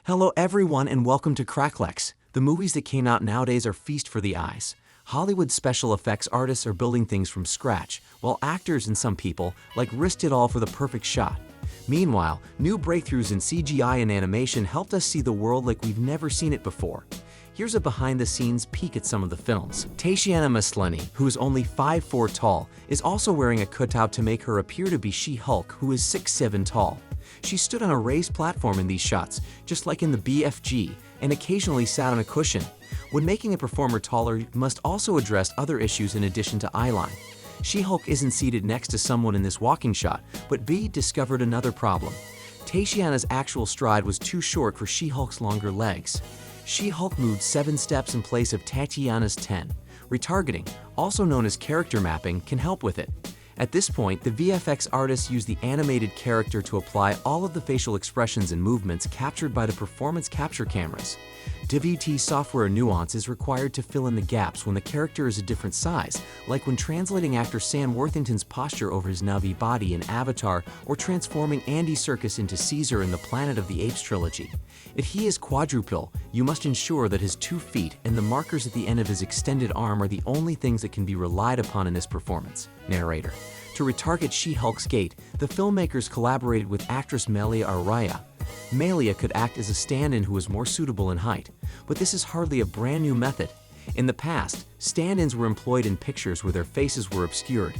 Hello everyone and welcome to Cracklex. The movies that came out nowadays are feast for the eyes. Hollywood special effects artists are building things from scratch, while actors and some people risked it all for the perfect shot. Meanwhile, new breakthroughs in CGI and animation helped us see the world like we've never seen it before. Here's a behind-the-scenes peek at some of the films. Tatiana Maslany, who is only 5'4" tall, is also wearing a cutout to make her appear to be She-Hulk, who is 6'7" tall. She stood on a raised platform in these shots, just like in the BFG, and occasionally sat on a cushion. When making a performer taller, you must also address other issues in addition to eyeline. She-Hulk isn't seated next to someone in this walking shot, but B discovered another problem. Tatiana's actual stride was too short for She-Hulk's longer legs. She-Hulk moved 7 steps in place of Tatiana's 10. Retargeting, also known as character mapping, can help with it. At this point, the VFX artists use the animated character to apply all of the facial expressions and movements captured by the performance capture cameras. DVT software nuance is required to fill in the gaps when the character is a different size, like when translating actor Sam Worthington's posture over his Navi body in Avatar or transforming Andy Serkis into Caesar in the Planet of the Apes trilogy. If he is quadruple, you must ensure that his 2 feet and the markers at the end of his extended arm are the only things that can be relied upon in this performance. Narrator. To retarget She-Hulk's gait, the filmmakers collaborated with actress Melia Araya. Melia could act as a stand-in who was more suitable in height, but this is hardly a brand new method. In the past, stand-ins were employed in pictures where their faces were obscured.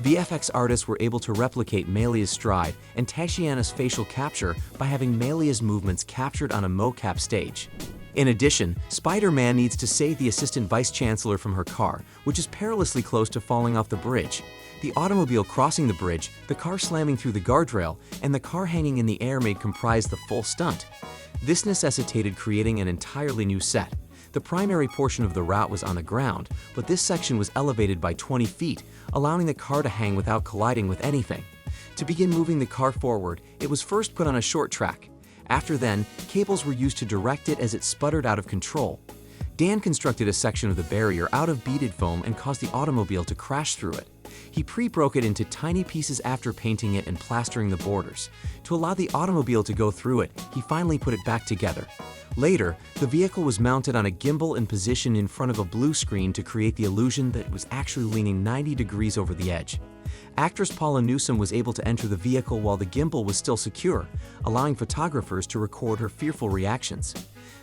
VFX artists were able to replicate Melia's stride and Tatiana's facial capture by having Melia's movements captured on a mocap stage. In addition, Spider-Man needs to save the assistant vice-chancellor from her car, which is perilously close to falling off the bridge. The automobile crossing the bridge, the car slamming through the guardrail, and the car hanging in the air made comprise the full stunt. This necessitated creating an entirely new set. The primary portion of the route was on the ground, but this section was elevated by 20 feet, allowing the car to hang without colliding with anything. To begin moving the car forward, it was first put on a short track. After then, cables were used to direct it as it sputtered out of control. Dan constructed a section of the barrier out of beaded foam and caused the automobile to crash through it. He pre-broke it into tiny pieces after painting it and plastering the borders. To allow the automobile to go through it, he finally put it back together. Later, the vehicle was mounted on a gimbal in position in front of a blue screen to create the illusion that it was actually leaning 90 degrees over the edge. Actress Paula Newsome was able to enter the vehicle while the gimbal was still secure, allowing photographers to record her fearful reactions.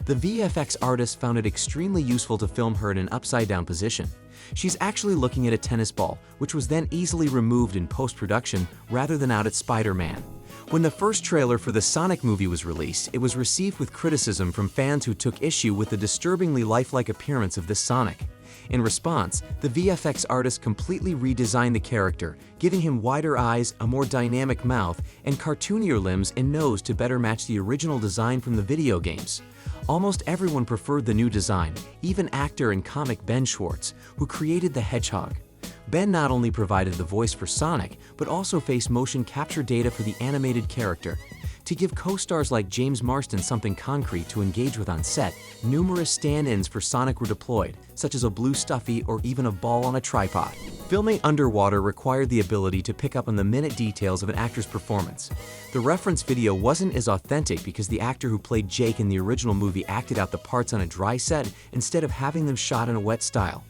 The VFX artist found it extremely useful to film her in an upside-down position. She's actually looking at a tennis ball, which was then easily removed in post-production rather than out at Spider-Man. When the first trailer for the Sonic movie was released, it was received with criticism from fans who took issue with the disturbingly lifelike appearance of this Sonic. In response, the VFX artist completely redesigned the character, giving him wider eyes, a more dynamic mouth, and cartoonier limbs and nose to better match the original design from the video games. Almost everyone preferred the new design, even actor and comic Ben Schwartz, who created the Hedgehog. Ben not only provided the voice for Sonic, but also faced motion capture data for the animated character. To give co-stars like James Marsden something concrete to engage with on set, numerous stand-ins for Sonic were deployed, such as a blue stuffy or even a ball on a tripod. Filming underwater required the ability to pick up on the minute details of an actor's performance. The reference video wasn't as authentic because the actor who played Jake in the original movie acted out the parts on a dry set instead of having them shot in a wet style.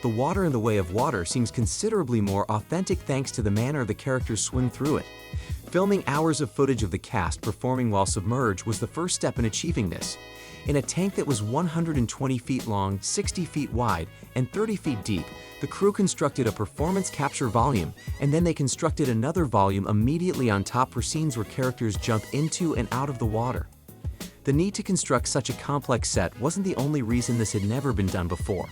The water in the way of water seems considerably more authentic thanks to the manner the characters swim through it. Filming hours of footage of the cast performing while submerged was the first step in achieving this. In a tank that was 120 feet long, 60 feet wide, and 30 feet deep, the crew constructed a performance capture volume, and then they constructed another volume immediately on top for scenes where characters jump into and out of the water. The need to construct such a complex set wasn't the only reason this had never been done before.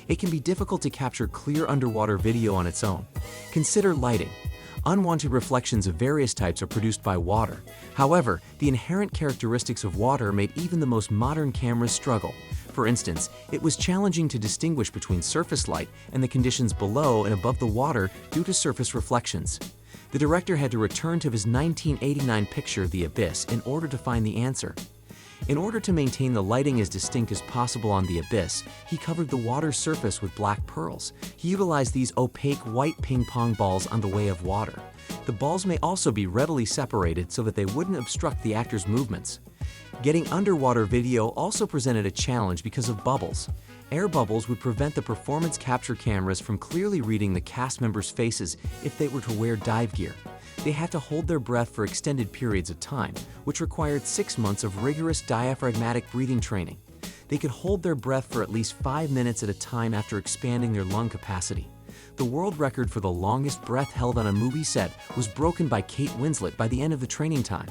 It can be difficult to capture clear underwater video on its own. Consider lighting. Unwanted reflections of various types are produced by water. However, the inherent characteristics of water made even the most modern cameras struggle. For instance, it was challenging to distinguish between surface light and the conditions below and above the water due to surface reflections. The director had to return to his 1989 picture, The Abyss, in order to find the answer. In order to maintain the lighting as distinct as possible on The Abyss, he covered the water's surface with black pearls. He utilized these opaque white ping pong balls on the way of water. The balls may also be readily separated so that they wouldn't obstruct the actor's movements. Getting underwater video also presented a challenge because of bubbles. Air bubbles would prevent the performance capture cameras from clearly reading the cast members' faces if they were to wear dive gear. They had to hold their breath for extended periods of time, which required 6 months of rigorous diaphragmatic breathing training. They could hold their breath for at least 5 minutes at a time after expanding their lung capacity. The world record for the longest breath held on a movie set was broken by Kate Winslet by the end of the training time.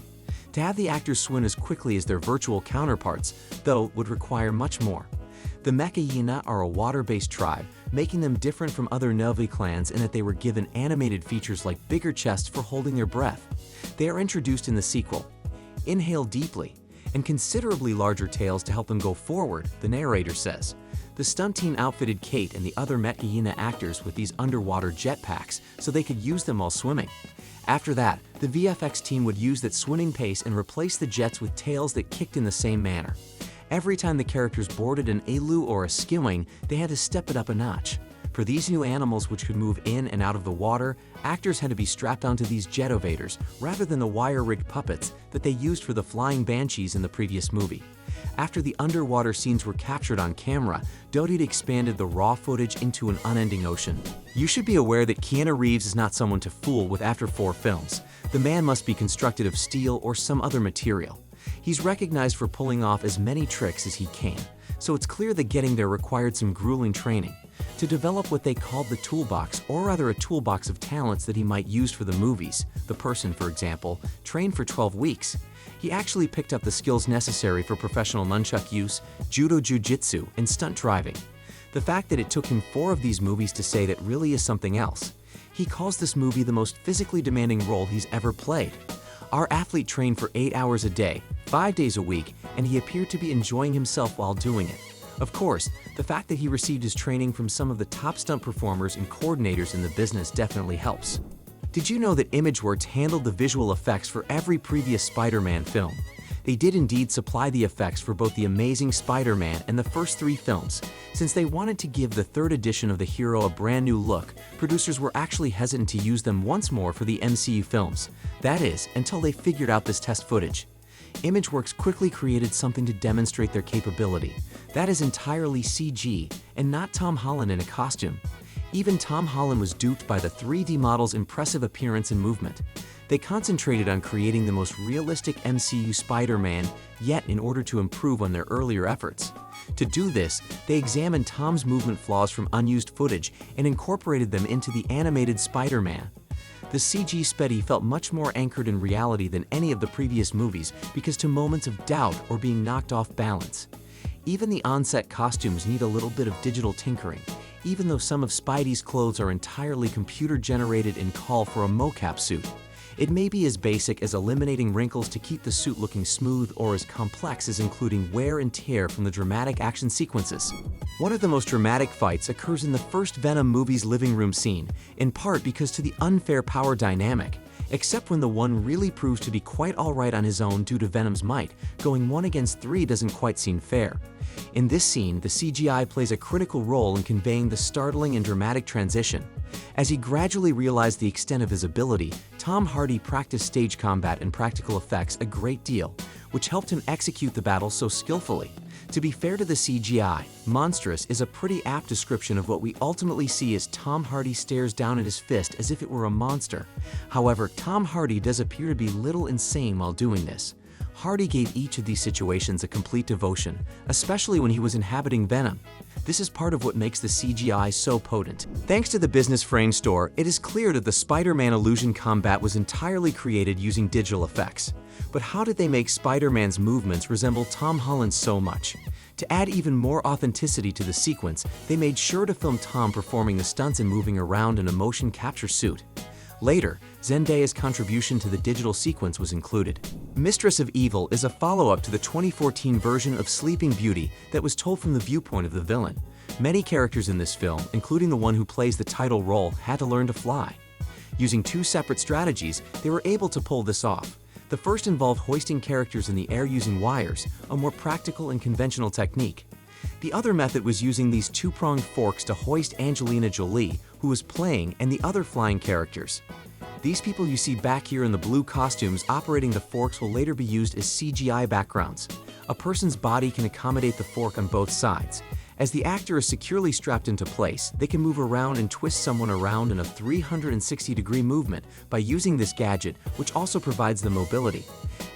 To have the actors swim as quickly as their virtual counterparts, though, would require much more. The Mechayina are a water-based tribe, making them different from other Novi clans in that they were given animated features like bigger chests for holding their breath. They are introduced in the sequel. Inhale deeply, and considerably larger tails to help them go forward, the narrator says. The stunt team outfitted Kate and the other Mechayina actors with these underwater jetpacks so they could use them while swimming. After that, the VFX team would use that swimming pace and replace the jets with tails that kicked in the same manner. Every time the characters boarded an elu or a skewing, they had to step it up a notch. For these new animals which could move in and out of the water, actors had to be strapped onto these jetovators rather than the wire-rigged puppets that they used for the flying banshees in the previous movie. After the underwater scenes were captured on camera, Dodid expanded the raw footage into an unending ocean. You should be aware that Keanu Reeves is not someone to fool with after 4 films. The man must be constructed of steel or some other material. He's recognized for pulling off as many tricks as he can, so it's clear that getting there required some grueling training. To develop what they called the toolbox, or rather a toolbox of talents that he might use for the movies, the person, for example, trained for 12 weeks. He actually picked up the skills necessary for professional nunchuck use, judo jiu-jitsu, and stunt driving. The fact that it took him 4 of these movies to say that really is something else. He calls this movie the most physically demanding role he's ever played. Our athlete trained for 8 hours a day, 5 days a week, and he appeared to be enjoying himself while doing it. Of course, the fact that he received his training from some of the top stunt performers and coordinators in the business definitely helps. Did you know that ImageWorks handled the visual effects for every previous Spider-Man film? They did indeed supply the effects for both The Amazing Spider-Man and the first 3 films. Since they wanted to give the 3rd edition of the hero a brand new look, producers were actually hesitant to use them once more for the MCU films. That is, until they figured out this test footage. ImageWorks quickly created something to demonstrate their capability. That is entirely CG, and not Tom Holland in a costume. Even Tom Holland was duped by the 3D model's impressive appearance and movement. They concentrated on creating the most realistic MCU Spider-Man yet in order to improve on their earlier efforts. To do this, they examined Tom's movement flaws from unused footage and incorporated them into the animated Spider-Man. The CG Spidey felt much more anchored in reality than any of the previous movies because to moments of doubt or being knocked off balance. Even the on-set costumes need a little bit of digital tinkering, even though some of Spidey's clothes are entirely computer-generated and call for a mocap suit. It may be as basic as eliminating wrinkles to keep the suit looking smooth or as complex as including wear and tear from the dramatic action sequences. One of the most dramatic fights occurs in the first Venom movie's living room scene, in part because to the unfair power dynamic, except when the one really proves to be quite alright on his own due to Venom's might, going 1 against 3 doesn't quite seem fair. In this scene, the CGI plays a critical role in conveying the startling and dramatic transition. As he gradually realized the extent of his ability, Tom Hardy practiced stage combat and practical effects a great deal, which helped him execute the battle so skillfully. To be fair to the CGI, monstrous is a pretty apt description of what we ultimately see as Tom Hardy stares down at his fist as if it were a monster. However, Tom Hardy does appear to be little insane while doing this. Hardy gave each of these situations a complete devotion, especially when he was inhabiting Venom. This is part of what makes the CGI so potent. Thanks to the business frame store, it is clear that the Spider-Man illusion combat was entirely created using digital effects. But how did they make Spider-Man's movements resemble Tom Holland's so much? To add even more authenticity to the sequence, they made sure to film Tom performing the stunts and moving around in a motion capture suit. Later, Zendaya's contribution to the digital sequence was included. Mistress of Evil is a follow-up to the 2014 version of Sleeping Beauty that was told from the viewpoint of the villain. Many characters in this film, including the one who plays the title role, had to learn to fly. Using 2 separate strategies, they were able to pull this off. The first involved hoisting characters in the air using wires, a more practical and conventional technique. The other method was using these 2-pronged forks to hoist Angelina Jolie, who was playing, and the other flying characters. These people you see back here in the blue costumes operating the forks will later be used as CGI backgrounds. A person's body can accommodate the fork on both sides. As the actor is securely strapped into place, they can move around and twist someone around in a 360-degree movement by using this gadget, which also provides them mobility.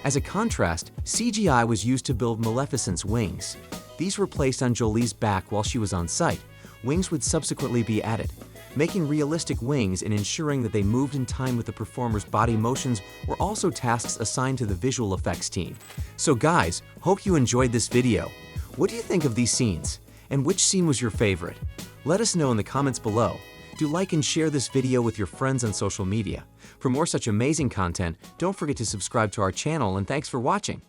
As a contrast, CGI was used to build Maleficent's wings. These were placed on Jolie's back while she was on site. Wings would subsequently be added. Making realistic wings and ensuring that they moved in time with the performer's body motions were also tasks assigned to the visual effects team. So guys, hope you enjoyed this video. What do you think of these scenes? And which scene was your favorite? Let us know in the comments below. Do like and share this video with your friends on social media. For more such amazing content, don't forget to subscribe to our channel, and thanks for watching.